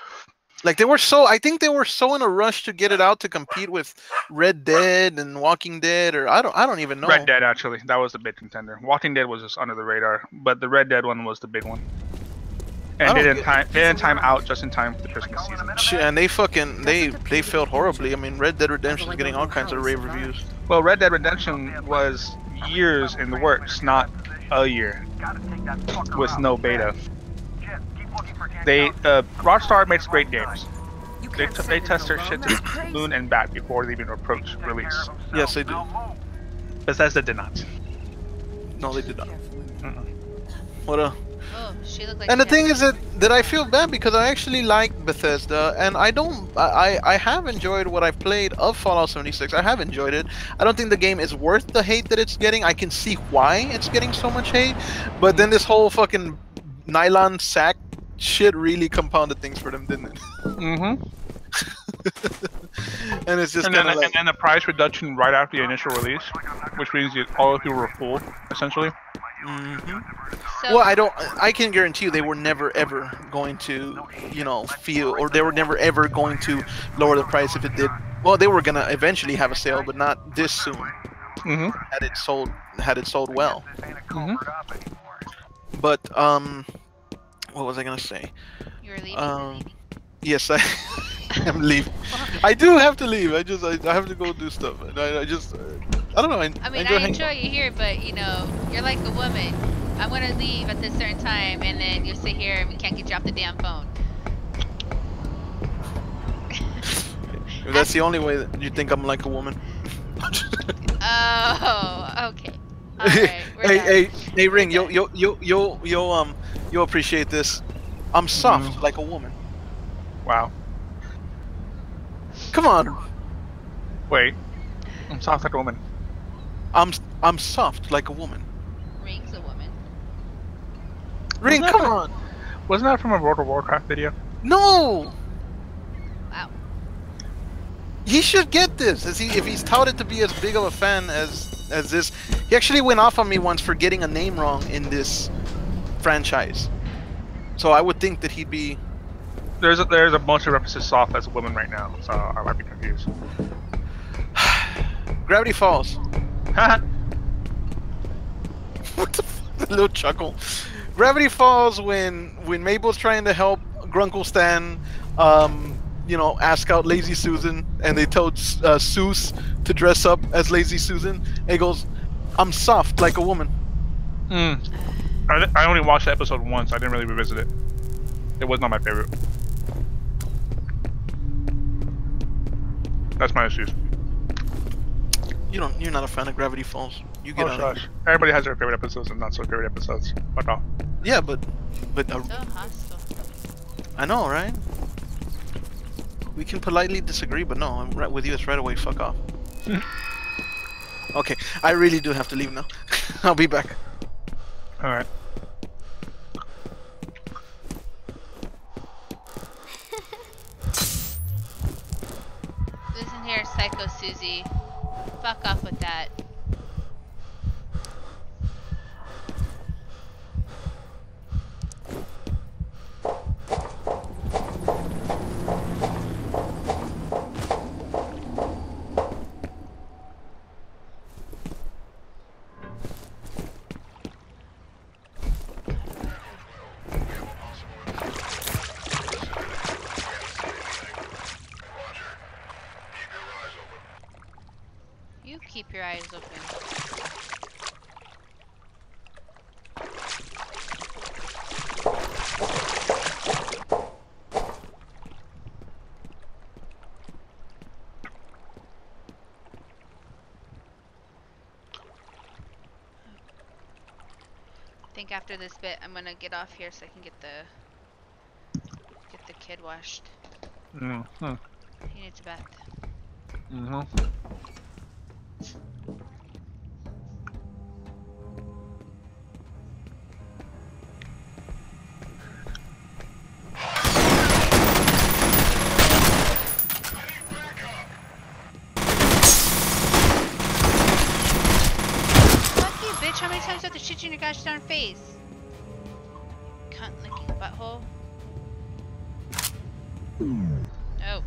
Like they were so. I think they were so in a rush to get it out to compete with Red Dead and Walking Dead, or I don't even know. Red Dead, actually, that was the big contender. Walking Dead was just under the radar, but the Red Dead one was the big one. And they didn't time out just in time for the Christmas season. And they fucking they failed horribly. I mean, Red Dead Redemption is getting all kinds of rave reviews. Well, Red Dead Redemption was years in the works, not a year, with no beta. Rockstar makes great games. They test their shit to moon and back before they even approach release. Yes, they do. Bethesda did not. No, they did not. What a. Oh, she looked like. And the thing is that I feel bad because I actually like Bethesda, and I have enjoyed what I've played of Fallout 76. I have enjoyed it. I don't think the game is worth the hate that it's getting. I can see why it's getting so much hate, but then this whole fucking nylon sack shit really compounded things for them, didn't it? Mm-hmm. And it's just and then the price reduction right after the initial release, which means all the people were fooled, essentially. Mm-hmm. So, Well, I can guarantee you they were never ever going to, they were never ever going to lower the price if it did. Well, they were gonna eventually have a sale, but not this soon. Mm-hmm. Had it sold well. Mm-hmm. But what was I gonna say? you were leaving. Yes, I am leaving. I do have to leave. I have to go do stuff. And I don't know. I mean, I enjoy you here, but you're like a woman. I'm gonna leave at this certain time, and then you sit here and we can't get you off the damn phone. If that's the only way that you think I'm like a woman. Oh, okay. All right, hey, Ring, you'll appreciate this. I'm soft like a woman. Wow. Come on. Wait. I'm soft like a woman. I'm soft like a woman. Ring's a woman. Ring, come on. Wasn't that from a World of Warcraft video? No. Wow. He should get this. If he's touted to be as big of a fan as this, he actually went off on me once for getting a name wrong in this franchise. So I would think that he'd be. There's a bunch of references soft as a woman right now, so I might be confused. Gravity Falls. Haha. What the fuck? The little chuckle. Gravity Falls when Mabel's trying to help Grunkle Stan, ask out Lazy Susan, and they told Seuss to dress up as Lazy Susan. And he goes, "I'm soft like a woman." I only watched the episode once. I didn't really revisit it. It was not my favorite. That's my excuse. You're not a fan of Gravity Falls. You get on it. Everybody has their favorite episodes and not so favorite episodes. Fuck off. Yeah, but So hostile. I know, right? We can politely disagree, but no, I'm right with you. It's right away. Fuck off. Okay, I really do have to leave now. I'll be back. All right. Listen here, Psycho Susie. Fuck off with that. You keep your eyes open. think after this bit, I'm gonna get off here so I can get the kid washed. Mm-hmm. He needs a bath. Mm-hmm. Fuck you, bitch! How many times do I have to shit you in your gosh darn face? Cunt licking butthole. Oh.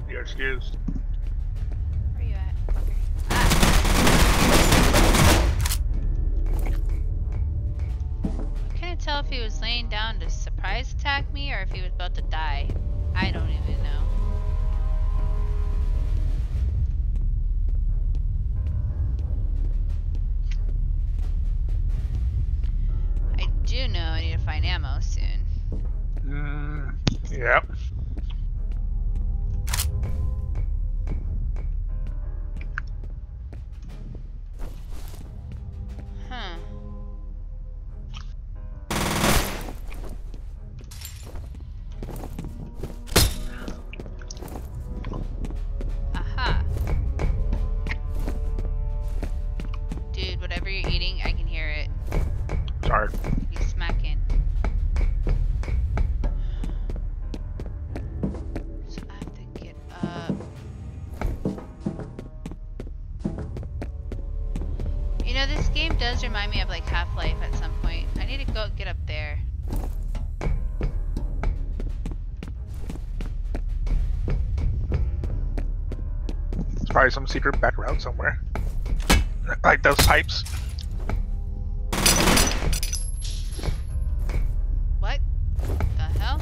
You're excused. Where you at? I couldn't tell if he was laying down to surprise attack me or if he was about to die. I don't even know. I do know I need to find ammo soon. Yep. Huh. Aha. Dude, whatever you're eating, I can hear it. Sorry. He's smacking. So I have to get up. You know, this game does remind me of like Half-Life at some point. I need to go get up there. It's probably some secret back route somewhere. Like those pipes. What the hell?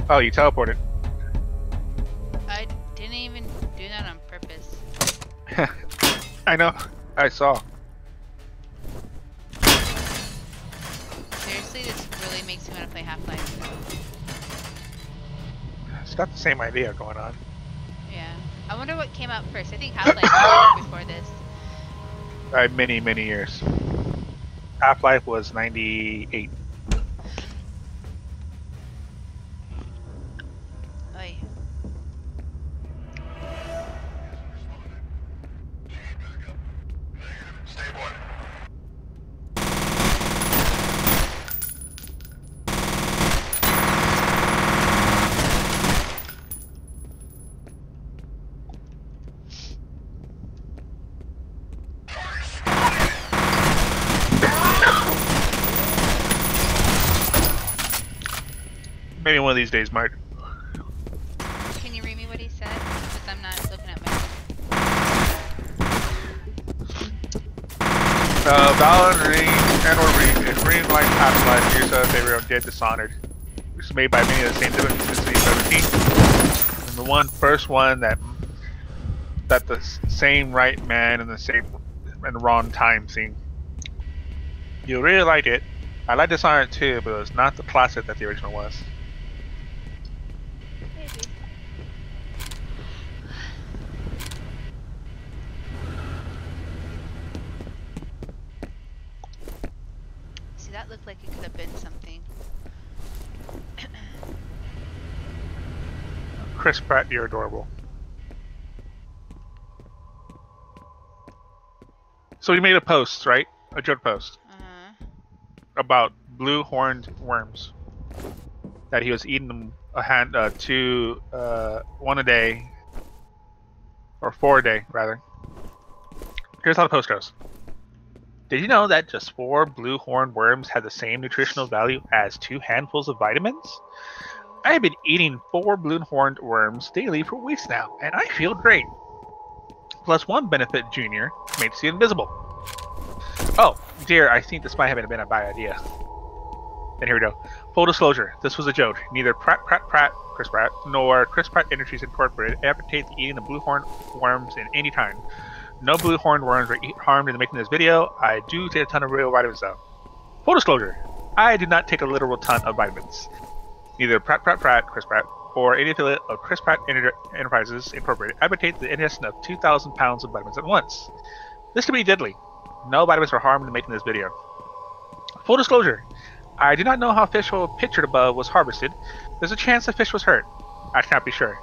Oh, you teleported. I didn't even do that on purpose. I know. I saw. Seriously, this really makes me want to play Half-Life. It's got the same idea going on. Yeah. I wonder what came out first. I think Half-Life came out before this. Many, many years. Half-Life was 98. Oy. Maybe one of these days, Mark. Can you read me what he said? Because I'm not looking at my... Valor and or Green Light Half-Life, here's a favorite of Dead Dishonored. It was made by many of the same developers since 2017. And the first one that the same right man and the wrong time scene. You really like it. I like Dishonored too, but it was not the classic that the original was. Maybe. See, that looked like it could have been something. Chris Pratt, you're adorable. So you made a post, right? A joke post. Uh-huh. about blue-horned worms. That he was eating them one a day, or 4 a day rather. Here's how the post goes. Did you know that just 4 blue-horned worms have the same nutritional value as 2 handfuls of vitamins? I have been eating 4 blue-horned worms daily for weeks now, and I feel great. Plus 1 benefit, Junior, makes you invisible. Oh, dear, I think this might have been a bad idea. Then here we go. Full disclosure, this was a joke. Neither Chris Pratt, nor Chris Pratt Industries Incorporated advocate the eating of blue-horned worms in any kind. No blue-horned worms were harmed in making this video. I do take a ton of real vitamins, though. Full disclosure, I do not take a literal ton of vitamins. Neither Chris Pratt, or any affiliate of Chris Pratt Enterprises Incorporated advocate the ingestion of 2,000 pounds of vitamins at once. This could be deadly. No vitamins were harmed in making this video. Full disclosure, I do not know how fish oil pictured above was harvested. There's a chance the fish was hurt. I cannot be sure.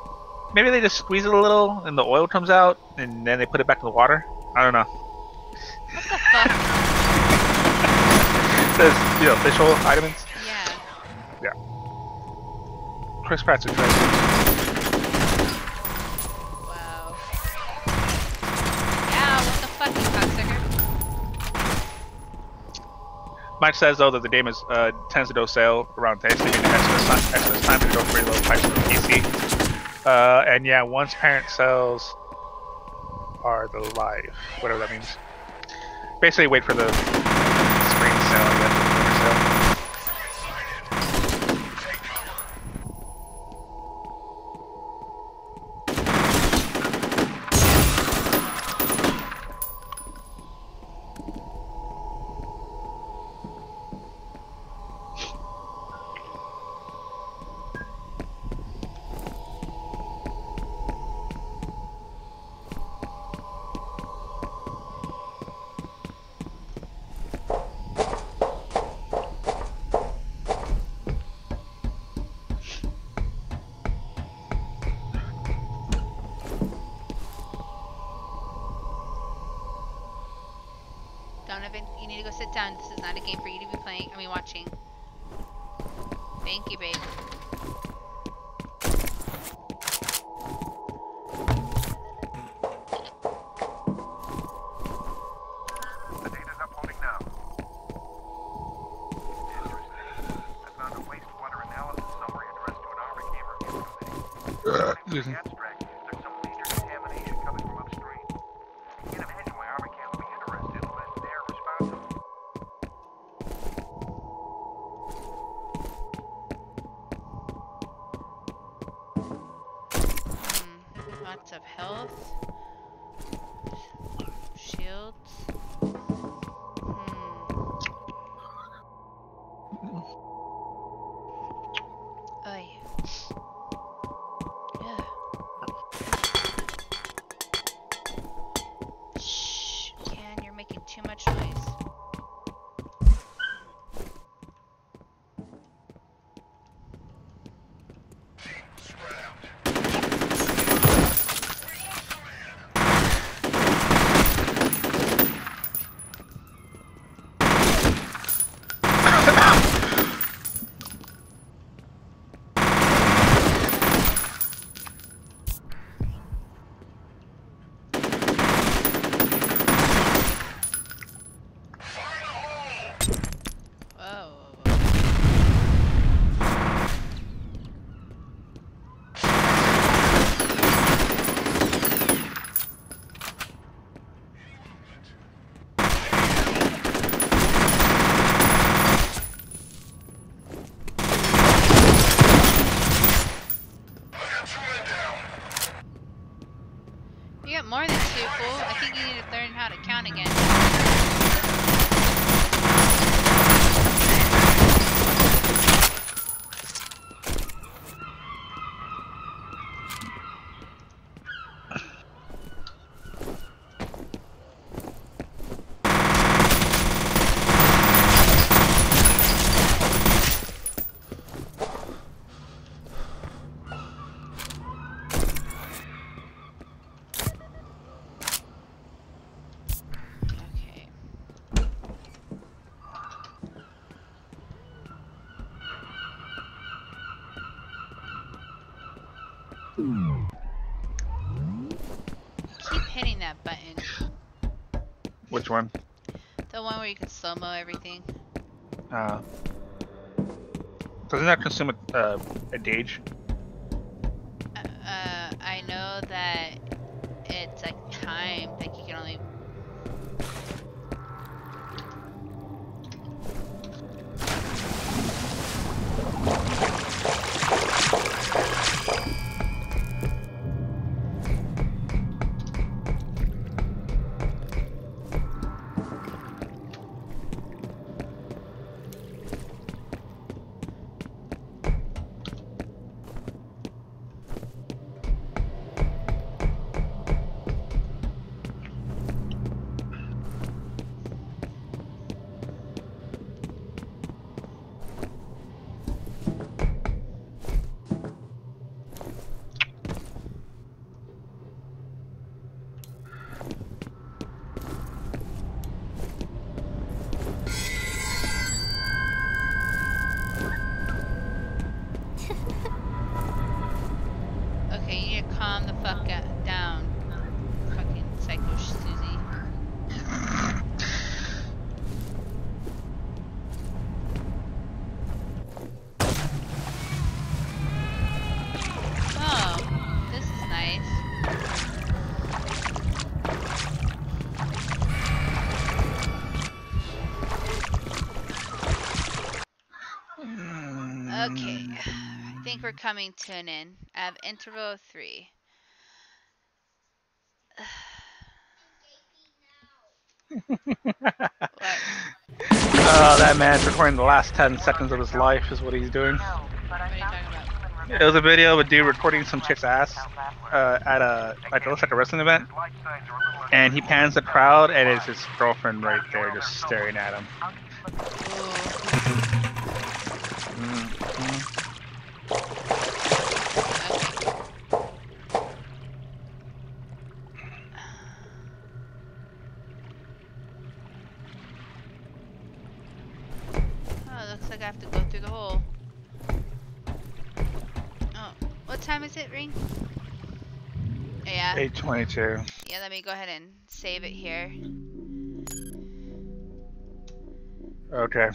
Maybe they just squeeze it a little and the oil comes out and then they put it back in the water? I don't know. What the fuck? It says, fish oil vitamins. Yeah. Yeah. Chris Pratt's a treasure. Wow. Yeah, what the fuck, you cocksucker? Mike says, though, that the game tends to go sale around Thanksgiving and Xmas time to go pretty low price for the PC. And yeah, once parent sales are the live, whatever that means. Basically, wait for the spring sale, I guess, or the winter sale. Donovan, you need to go sit down. This is not a game for you to be watching. Thank you, babe. The data's uploading now. Interesting. I found a wastewater analysis summary addressed to an Army game review committee. According to the abstract, there's some major contamination coming from upstream. You can imagine why Army Cam would be interested when they're responsible. Lots of health. Shields. Oy. Ugh. Keep hitting that button. Which one? The one where you can slow-mo everything. Doesn't that consume a gauge? I know that it's like time. Like you can only. Okay, you need to calm the fuck down. Fucking psycho Susie. Oh, this is nice. Okay, I think we're coming to an end. I have interval 3. What? That man's recording the last 10 seconds of his life is what he's doing. What are you talking about? It was a video of a dude recording some chick's ass at it looks like a wrestling event, and he pans the crowd, and it's his girlfriend right there just staring at him. Oh, it looks like I have to go through the hole. Oh, what time is it, Ring? Yeah. 8:22. Yeah, let me go ahead and save it here. Okay.